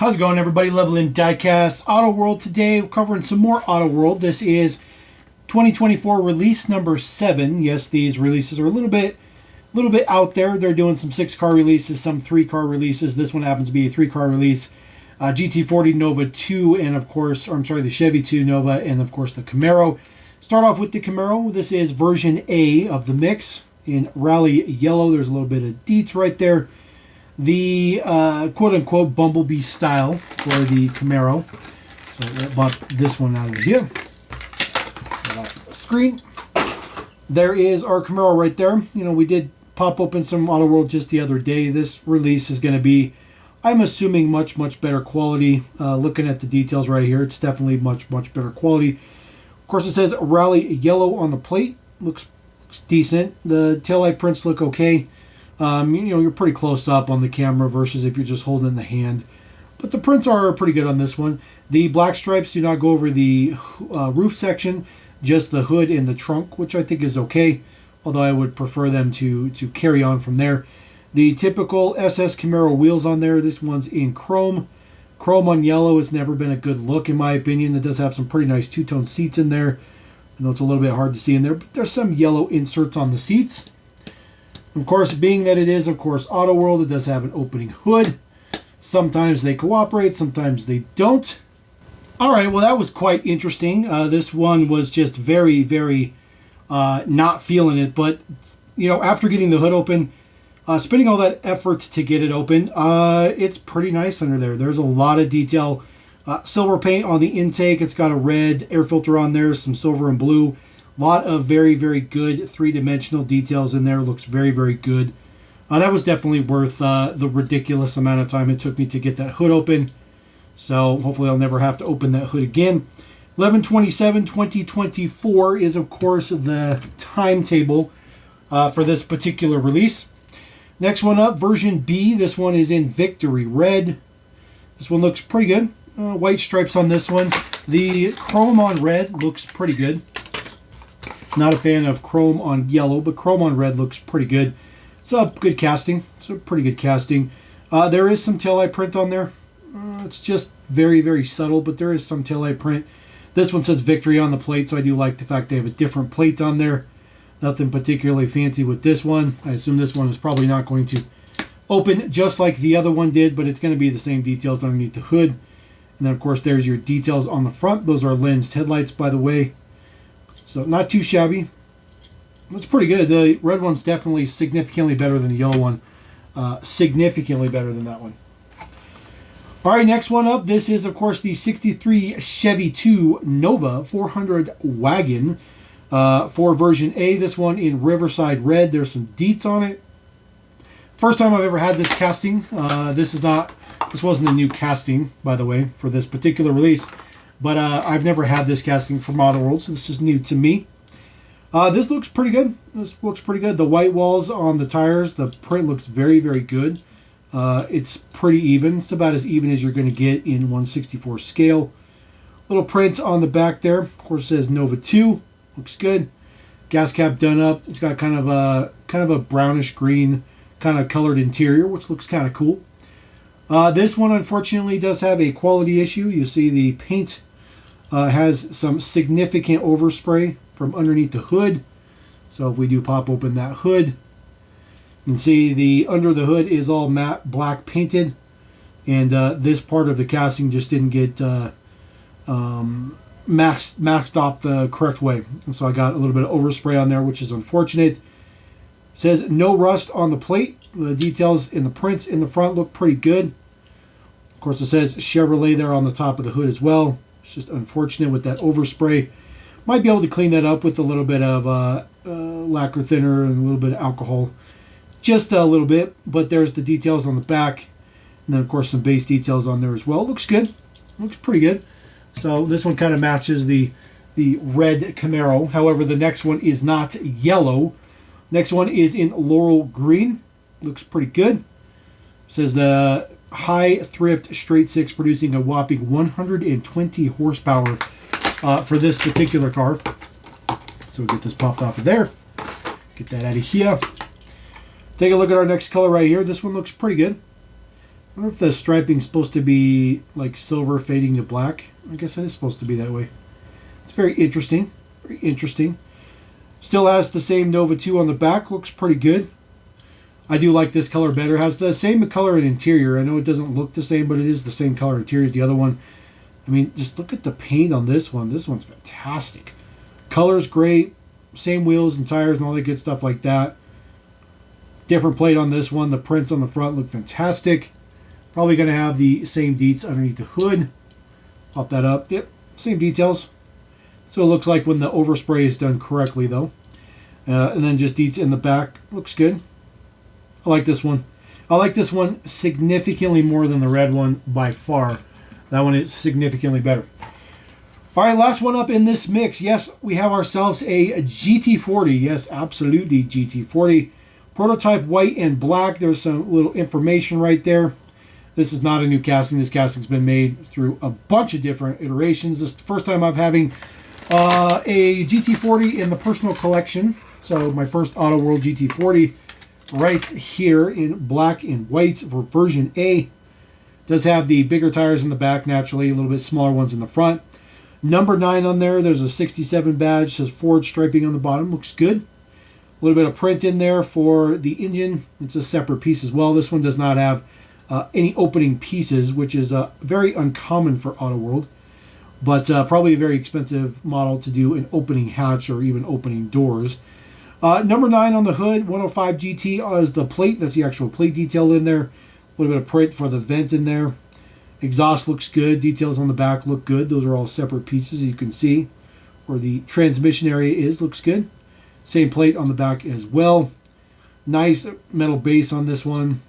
How's it going, everybody? Leveling Diecast Autoworld. Today we're covering some more Autoworld. This is 2024 release number 7. Yes, these releases are a little bit out there. They're doing some 6-car releases, some 3-car releases. This one happens to be a 3-car release. GT40 Nova 2, and of course, the Chevy II Nova, and of course the Camaro. Start off with the Camaro. This is version A of the mix in Rally Yellow. There's a little bit of deets right there. The quote-unquote Bumblebee style for the Camaro. So I bought this one out of here. Off the screen. There is our Camaro right there. You know, we did pop open some Autoworld just the other day. This release is going to be, I'm assuming, much better quality. Looking at the details right here, it's definitely much better quality. Of course, it says Rally Yellow on the plate. Looks decent. The taillight prints look okay. You know, you're pretty close up on the camera versus if you're just holding it in the hand. But the prints are pretty good on this one. The black stripes do not go over the roof section, just the hood and the trunk, which I think is okay, although I would prefer them to carry on from there. The typical SS Camaro wheels on there. This one's in chrome. Chrome on yellow has never been a good look, in my opinion. It does have some pretty nice two-tone seats in there. I know it's a little bit hard to see in there, but there's some yellow inserts on the seats. Of course, being that it is, of course, Autoworld, it does have an opening hood. Sometimes they cooperate, sometimes they don't. All right, well, that was quite interesting. This one was just very not feeling it. But, you know, after getting the hood open, spending all that effort to get it open, it's pretty nice under there. There's a lot of detail. Silver paint on the intake. It's got a red air filter on there, some silver and blue. A lot of very good three-dimensional details in there. Looks very good. That was definitely worth the ridiculous amount of time it took me to get that hood open. So hopefully I'll never have to open that hood again. 11/27/2024 is, of course, the timetable for this particular release. Next one up, version B. This one is in Victory Red. This one looks pretty good. White stripes on this one. The chrome on red looks pretty good. Not a fan of chrome on yellow, but chrome on red looks pretty good. It's a good casting. It's a pretty good casting. There is some taillight print on there. It's just very subtle, but there is some taillight print. This one says Victory on the plate, so I do like the fact they have a different plate on there. Nothing particularly fancy with this one. I assume this one is probably not going to open just like the other one did, but it's going to be the same details underneath the hood. And then, of course, there's your details on the front. Those are lensed headlights, by the way. So not too shabby. It's pretty good. The red one's definitely significantly better than the yellow one. Significantly better than that one. All right, next one up. This is, of course, the 63 Chevy II Nova 400 wagon for version A. This one in Riverside Red. There's some deets on it. First time I've ever had this casting. This wasn't a new casting, by the way, for this particular release. But I've never had this casting from Autoworld, so this is new to me. This looks pretty good. The white walls on the tires, the print looks very good. It's pretty even. It's about as even as you're going to get in 1/64 scale. Little print on the back there. Of course, it says Nova 2. Looks good. Gas cap done up. It's got kind of a brownish green kind of colored interior, which looks kind of cool. This one, unfortunately, does have a quality issue. You see the paint has some significant overspray from underneath the hood. So if we do pop open that hood, you can see the under the hood is all matte black painted. And this part of the casting just didn't get masked off the correct way. And so I got a little bit of overspray on there, which is unfortunate. It says no rust on the plate. The details in the prints in the front look pretty good. Of course, it says Chevrolet there on the top of the hood as well. It's just unfortunate with that overspray. Might be able to clean that up with a little bit of lacquer thinner and a little bit of alcohol. Just a little bit, but there's the details on the back. And then, of course, some base details on there as well. Looks good. Looks pretty good. So this one kind of matches the red Camaro. However, the next one is not yellow. Next one is in Laurel Green. Looks pretty good. Says the high thrift straight six producing a whopping 120 horsepower for this particular car. So we'll get this popped off of there. Get that out of here. Take a look at our next color right here. This one looks pretty good. I wonder if the striping's supposed to be like silver fading to black. I guess it is supposed to be that way. It's very interesting. Very interesting. Still has the same Nova 2 on the back. Looks pretty good. I do like this color better. Has the same color and interior. I know it doesn't look the same, but it is the same color interior as the other one. I mean, just look at the paint on this one. This one's fantastic. Color's great. Same wheels and tires and all that good stuff like that. Different plate on this one. The prints on the front look fantastic. Probably going to have the same deets underneath the hood. Pop that up. Yep, same details. So it looks like when the overspray is done correctly, though. And then just deets in the back. Looks good. I like this one. I like this one significantly more than the red one by far. That one is significantly better. All right, last one up in this mix. Yes, we have ourselves a GT40. Yes, absolutely GT40. Prototype white and black. There's some little information right there. This is not a new casting. This casting's been made through a bunch of different iterations. This is the first time I'm having a GT40 in the personal collection. So my first Autoworld GT40 right here in black and white for version A. Does have the bigger tires in the back naturally, a little bit smaller ones in the front. Number 9 on there. There's a 67 badge. Says Ford striping on the bottom. Looks good. A little bit of print in there for the engine. It's a separate piece as well. This one does not have any opening pieces, which is very uncommon for Autoworld. But probably a very expensive model to do an opening hatch or even opening doors. Number 9 on the hood, 105 GT is the plate. That's the actual plate detail in there. A little bit of print for the vent in there. Exhaust looks good. Details on the back look good. Those are all separate pieces, you can see. Where the transmission area is, looks good. Same plate on the back as well. Nice metal base on this one.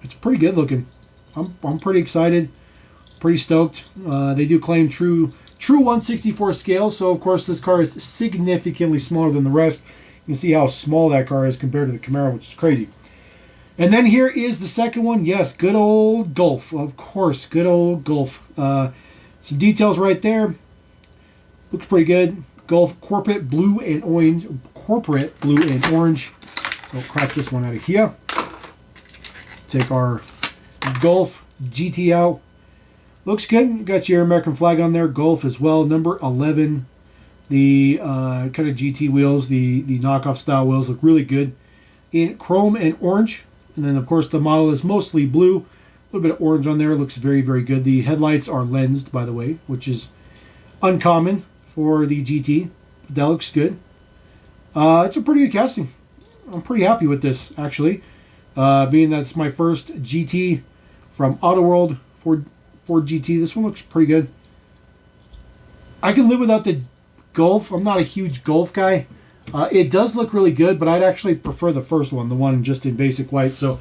It's pretty good looking. I'm pretty excited. Pretty stoked. They do claim true 1/64 scale, so of course this car is significantly smaller than the rest. You can see how small that car is compared to the Camaro, which is crazy. And then here is the second one. Yes, good old Golf. Of course, good old Golf. Some details right there. Looks pretty good. Golf corporate blue and orange. Corporate blue and orange. So we'll crack this one out of here. Take our Golf GT out. Looks good. You got your American flag on there. Golf as well. Number 11. The kind of GT wheels, the knockoff style wheels look really good in chrome and orange. And then, of course, the model is mostly blue. A little bit of orange on there. Looks very, very good. The headlights are lensed, by the way, which is uncommon for the GT. But that looks good. It's a pretty good casting. I'm pretty happy with this, actually. Being that's my first GT from Autoworld, Ford GT. This one looks pretty good. I can live without the Golf. I'm not a huge Golf guy. It does look really good, but I'd actually prefer the first one, the one just in basic white. So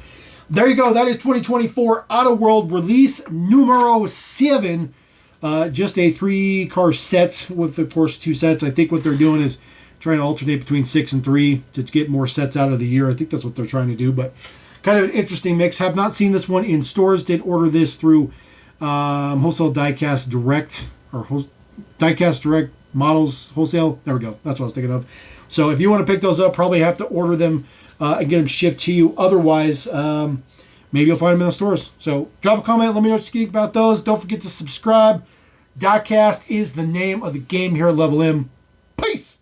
there you go. That is 2024 Autoworld release numero 7. Just a 3-car set with, of course, 2 sets. I think what they're doing is trying to alternate between 6 and 3 to get more sets out of the year. I think that's what they're trying to do, but kind of an interesting mix. Have not seen this one in stores. Did order this through Wholesale Diecast Direct, or Diecast Direct Models Wholesale. There we go. That's what I was thinking of. So if you want to pick those up, probably have to order them and get them shipped to you. Otherwise, maybe you'll find them in the stores. So drop a comment. Let me know what you think about those. Don't forget to subscribe. Diecast is the name of the game here at Level M. Peace.